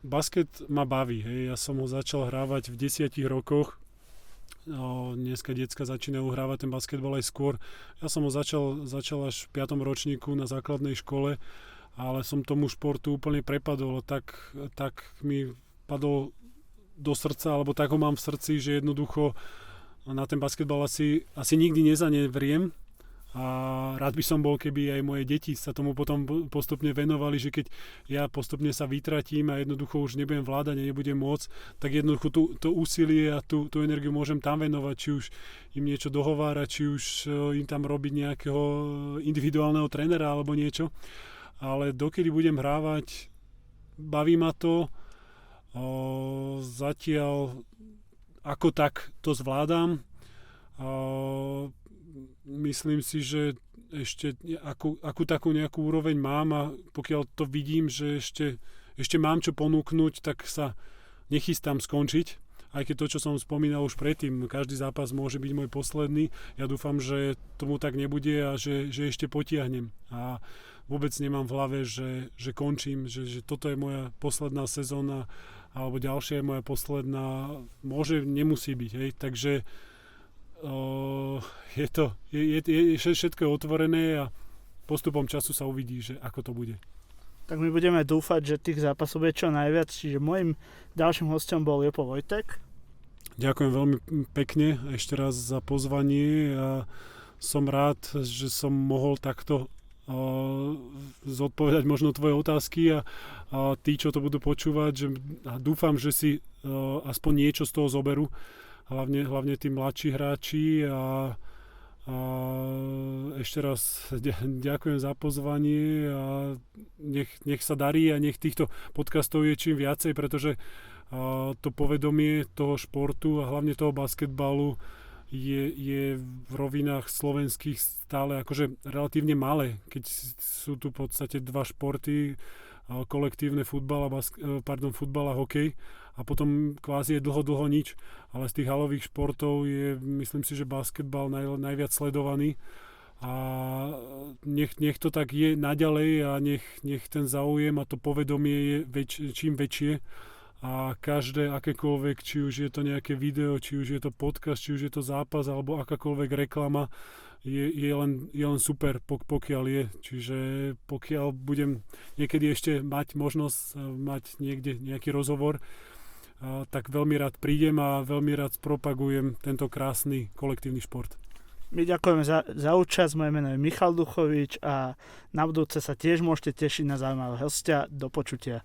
Basket ma baví, hej. Ja som ho začal hrávať v 10 rokoch. Dneska decka začínajú hrávať ten basketbal aj skôr. Ja som ho začal až v 5. ročníku na základnej škole, ale som tomu športu úplne prepadol. Tak mi padol do srdca, alebo tak ho mám v srdci, že jednoducho na ten basketbal asi nikdy nezanevriem a rád by som bol, keby aj moje deti sa tomu potom postupne venovali, že keď ja postupne sa vytratím a jednoducho už nebudem vládať a nebudem môcť, tak jednoducho to úsilie a tú energiu môžem tam venovať, či už im niečo dohovárať, či už im tam robiť nejakého individuálneho trénera alebo niečo, ale dokedy budem hrávať, baví ma to. Zatiaľ ako tak to zvládam. Myslím si, že ešte akú takú nejakú úroveň mám a pokiaľ to vidím, že ešte mám čo ponúknuť, tak sa nechystám skončiť. Aj keď to, čo som spomínal už predtým, každý zápas môže byť môj posledný. Ja dúfam, že tomu tak nebude a že ešte potiahnem. A vôbec nemám v hlave, že končím, že toto je moja posledná sezóna alebo ďalšia je moja posledná, nemusí byť, hej, takže všetko je otvorené a postupom času sa uvidí, že ako to bude.
Tak my budeme dúfať, že tých zápasov je čo najviac, čiže môjim ďalším hosťom bol Jopo Vojtek.
Ďakujem veľmi pekne ešte raz za pozvanie a som rád, že som mohol takto zodpovedať možno tvoje otázky a tí, čo to budú počúvať, že dúfam, že si aspoň niečo z toho zoberú, hlavne tí mladší hráči a ešte raz ďakujem za pozvanie a nech sa darí a nech týchto podcastov je čím viacej, pretože to povedomie toho športu a hlavne toho basketbalu je v rovinách slovenských stále akože relatívne malé, keď sú tu v podstate dva športy, kolektívne futbal a hokej a potom kvázi je dlho nič. Ale z tých halových športov je, myslím si, že basketbal najviac sledovaný a nech to tak je naďalej a nech ten záujem a to povedomie je čím väčšie a každé akékoľvek, či už je to nejaké video, či už je to podcast, či už je to zápas alebo akákoľvek reklama, je len super, pokiaľ je. Čiže pokiaľ budem niekedy ešte mať možnosť mať niekde nejaký rozhovor, tak veľmi rád prídem a veľmi rád propagujem tento krásny kolektívny šport.
My ďakujeme za účasť, moje meno je Michal Duchovič a na budúce sa tiež môžete tešiť na zaujímavého hostia. Do počutia.